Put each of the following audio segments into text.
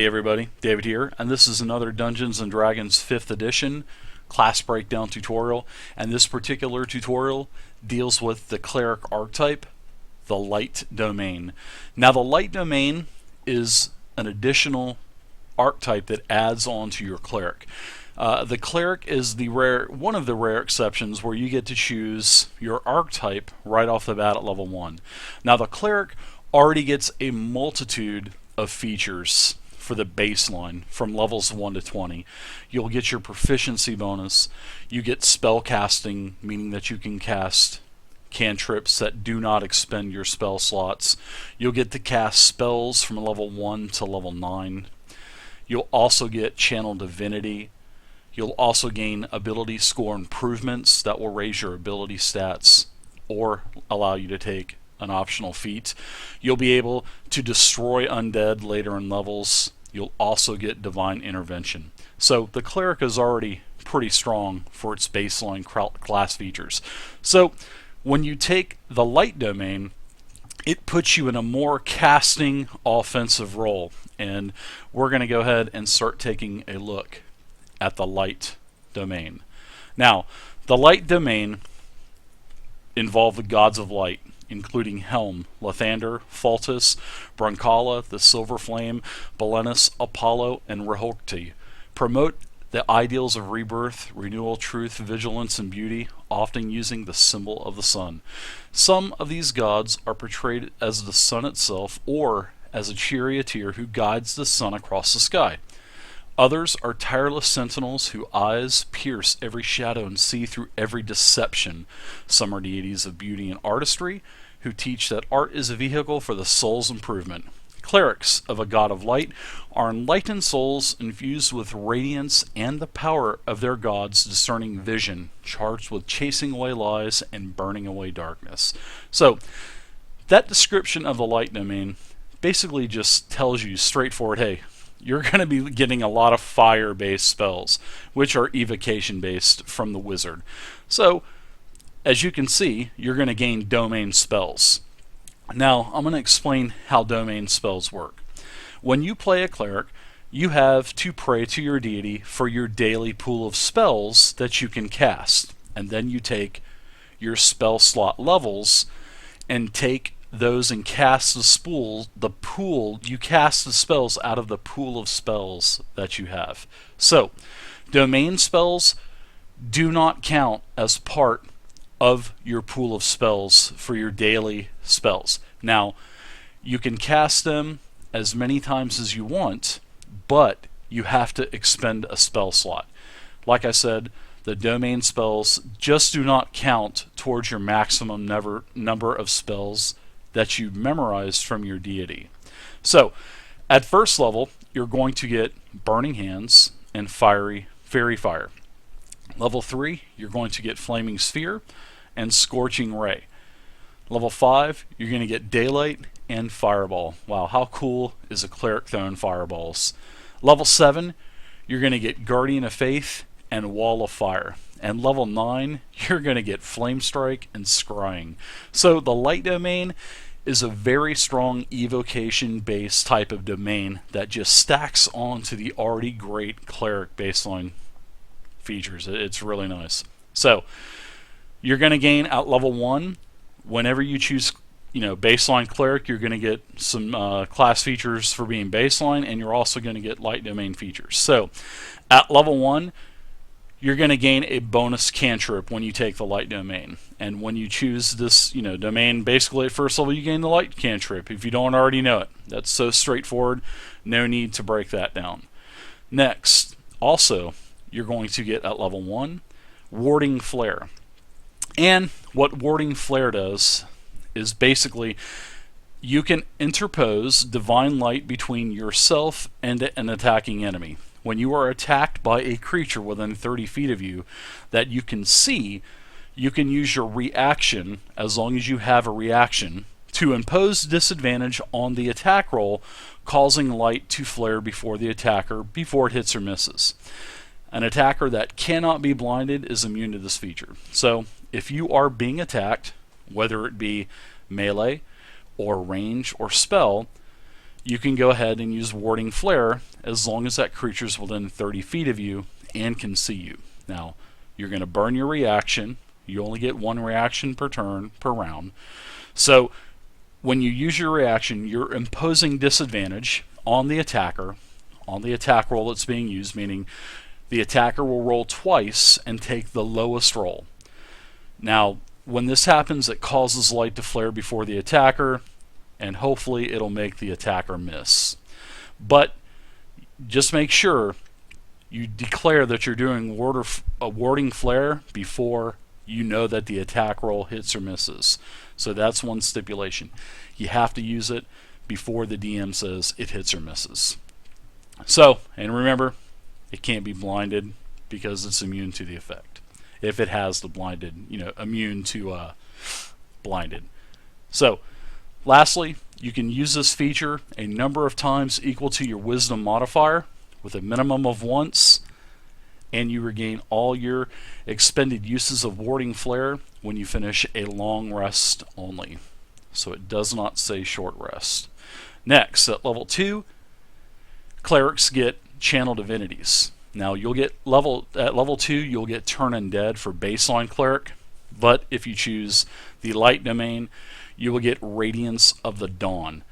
Hey everybody, David here, and this is another Dungeons & Dragons 5th edition class breakdown tutorial, and this particular tutorial deals with the cleric archetype, the Light Domain. Now the Light Domain is an additional archetype that adds on to your cleric. The cleric is one of the rare exceptions where you get to choose your archetype right off the bat at level 1. Now the cleric already gets a multitude of features for the baseline from levels 1 to 20. You'll get your proficiency bonus. You get spellcasting, meaning that you can cast cantrips that do not expend your spell slots. You'll get to cast spells from level 1 to level 9. You'll also get channel divinity. You'll also gain ability score improvements that will raise your ability stats or allow you to take an optional feat. You'll be able to destroy undead later in levels. You'll also get divine intervention. So the cleric is already pretty strong for its baseline class features. So when you take the Light Domain, it puts you in a more casting offensive role, and we're going to go ahead and start taking a look at the Light Domain. Now, the Light Domain involve the gods of light, including Helm, Lathander, Faltus, Broncala, the Silver Flame, Belenus, Apollo, and Rehokti. Promote the ideals of rebirth, renewal, truth, vigilance, and beauty, often using the symbol of the sun. Some of these gods are portrayed as the sun itself or as a charioteer who guides the sun across the sky. Others are tireless sentinels whose eyes pierce every shadow and see through every deception. Some are deities of beauty and artistry, who teach that art is a vehicle for the soul's improvement. Clerics of a god of light are enlightened souls infused with radiance and the power of their god's discerning vision, charged with chasing away lies and burning away darkness. So, that description of the Light Domain basically just tells you straightforward, hey, you're going to be getting a lot of fire-based spells, which are evocation-based from the wizard. So, as you can see, you're going to gain domain spells. Now, I'm going to explain how domain spells work. When you play a cleric, you have to pray to your deity for your daily pool of spells that you can cast. And then you take your spell slot levels and take those and cast you cast the spells out of the pool of spells that you have. So, domain spells do not count as part of your pool of spells for your daily spells. Now, you can cast them as many times as you want, but you have to expend a spell slot. Like I said, the domain spells just do not count towards your maximum number of spells that you memorized from your deity. So, at first level, you're going to get Burning Hands and Fairy Fire. Level 3, you're going to get Flaming Sphere and Scorching Ray. Level 5, you're going to get Daylight and Fireball. Wow, how cool is a cleric throwing fireballs? Level 7, you're going to get Guardian of Faith and Wall of Fire. And level 9, you're going to get Flame Strike and Scrying. So the Light Domain is a very strong evocation-based type of domain that just stacks onto the already great cleric baseline features. It's really nice. So you're going to gain at level 1, whenever you choose baseline cleric, you're going to get some class features for being baseline, and you're also going to get Light Domain features. So at level 1, you're going to gain a bonus cantrip when you take the Light Domain. And when you choose this domain, basically at first level you gain the Light cantrip, if you don't already know it. That's so straightforward, no need to break that down. Next, also, you're going to get at level 1, Warding Flare. And what Warding Flare does is basically you can interpose divine light between yourself and an attacking enemy. When you are attacked by a creature within 30 feet of you that you can see, you can use your reaction, as long as you have a reaction, to impose disadvantage on the attack roll, causing light to flare before the attacker before it hits or misses. An attacker that cannot be blinded is immune to this feature. So, if you are being attacked, whether it be melee or range or spell, you can go ahead and use Warding Flare as long as that creature's within 30 feet of you and can see you. Now, you're going to burn your reaction. You only get one reaction per turn, per round. So, when you use your reaction, you're imposing disadvantage on the attacker, on the attack roll that's being used, meaning the attacker will roll twice and take the lowest roll. Now, when this happens, it causes light to flare before the attacker, and hopefully it'll make the attacker miss. But just make sure you declare that you're doing warding flare before you know that the attack roll hits or misses. So that's one stipulation. You have to use it before the DM says it hits or misses. So, and remember, it can't be blinded because it's immune to the effect. If it has the blinded, immune to blinded. So, lastly, you can use this feature a number of times equal to your wisdom modifier with a minimum of once, and you regain all your expended uses of warding flare when you finish a long rest only. So it does not say short rest. Next, at level 2, clerics get channel divinities. Now you'll get at level 2 you'll get turn undead for baseline cleric, but if you choose the light domain, you will get Radiance of the Dawn.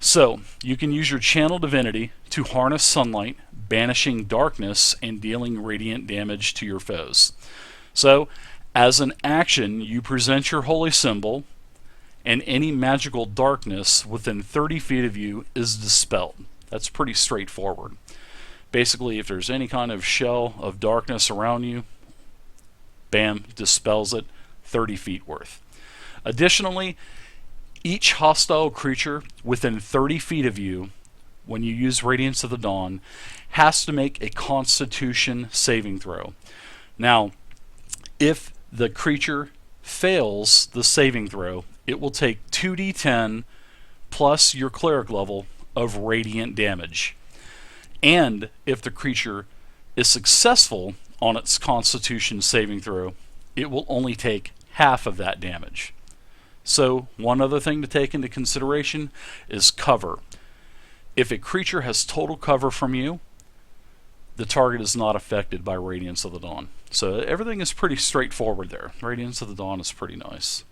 So you can use your channel divinity to harness sunlight, banishing darkness and dealing radiant damage to your foes. So as an action, you present your holy symbol, and any magical darkness within 30 feet of you is dispelled. That's pretty straightforward. Basically, if there's any kind of shell of darkness around you, bam, dispels it, 30 feet worth. Additionally, each hostile creature within 30 feet of you, when you use Radiance of the Dawn, has to make a Constitution saving throw. Now, if the creature fails the saving throw, it will take 2d10 plus your cleric level of radiant damage. And if the creature is successful on its Constitution saving throw, it will only take half of that damage. So, one other thing to take into consideration is cover. If a creature has total cover from you, the target is not affected by Radiance of the Dawn. So everything is pretty straightforward there. Radiance of the Dawn is pretty nice.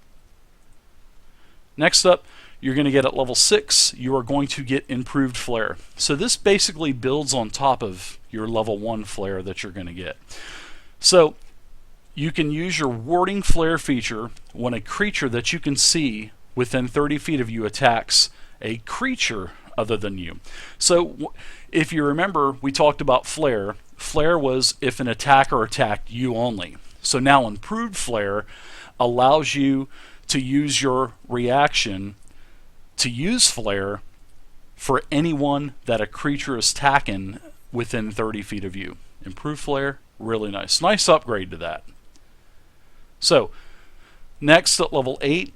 Next up, you're going to get at level 6, you are going to get improved flare. So this basically builds on top of your level 1 flare that you're going to get. So you can use your warding flare feature when a creature that you can see within 30 feet of you attacks a creature other than you. So if you remember, we talked about flare. Flare was if an attacker attacked you only. So now improved flare allows you to use your reaction to use flare for anyone that a creature is attacking within 30 feet of you. Improved flare, really nice. Nice upgrade to that. So, next at level 8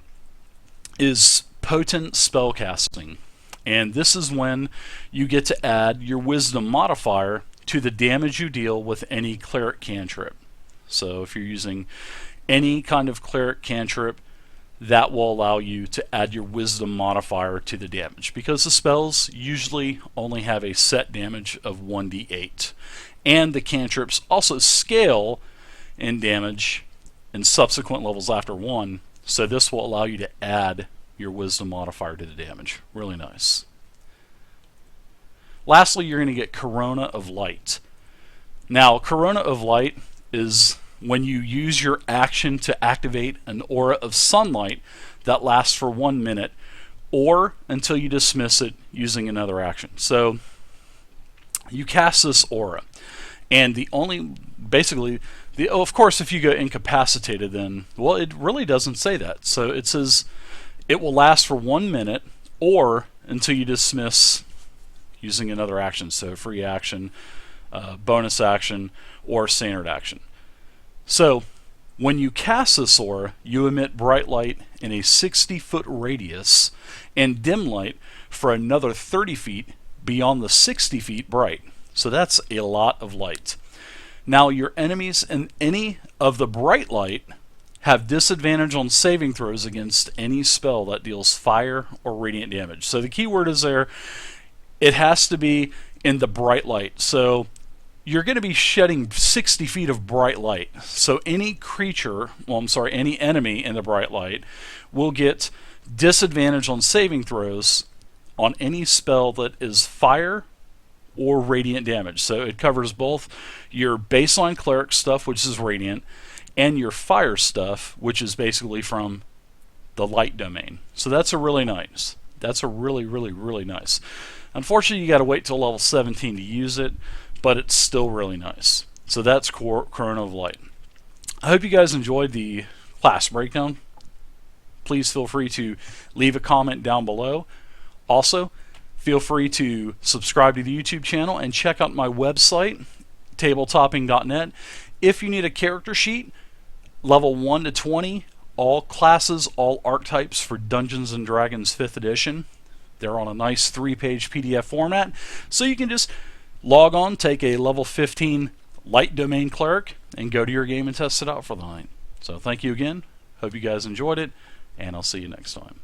is potent spellcasting. And this is when you get to add your wisdom modifier to the damage you deal with any cleric cantrip. So if you're using any kind of cleric cantrip, that will allow you to add your wisdom modifier to the damage, because the spells usually only have a set damage of 1d8. And the cantrips also scale in damage in subsequent levels after 1, so this will allow you to add your wisdom modifier to the damage. Really nice. Lastly, you're going to get Corona of Light. Now, Corona of Light is when you use your action to activate an aura of sunlight that lasts for 1 minute, or until you dismiss it using another action. So you cast this aura, and of course if you go incapacitated, then, well, it really doesn't say that. So it says it will last for 1 minute or until you dismiss using another action. So free action, bonus action, or standard action. So when you cast this aura, you emit bright light in a 60-foot radius and dim light for another 30 feet beyond the 60 feet bright. So that's a lot of light. Now your enemies in any of the bright light have disadvantage on saving throws against any spell that deals fire or radiant damage. So the key word is there, It has to be in the bright light. So you're going to be shedding 60 feet of bright light. So any creature, well, I'm sorry, any enemy in the bright light will get disadvantage on saving throws on any spell that is fire or radiant damage. So it covers both your baseline cleric stuff, which is radiant, and your fire stuff, which is basically from the light domain. So that's a really nice. That's a really, really, really nice. Unfortunately, you got to wait till level 17 to use it, but it's still really nice. So that's Corona of Light. I hope you guys enjoyed the class breakdown. Please feel free to leave a comment down below. Also, feel free to subscribe to the YouTube channel and check out my website, tabletopping.net. If you need a character sheet, level 1 to 20, all classes, all archetypes for Dungeons & Dragons 5th edition. They're on a nice 3-page PDF format. So you can just log on, take a level 15 Light Domain Cleric, and go to your game and test it out for the night. So thank you again. Hope you guys enjoyed it, and I'll see you next time.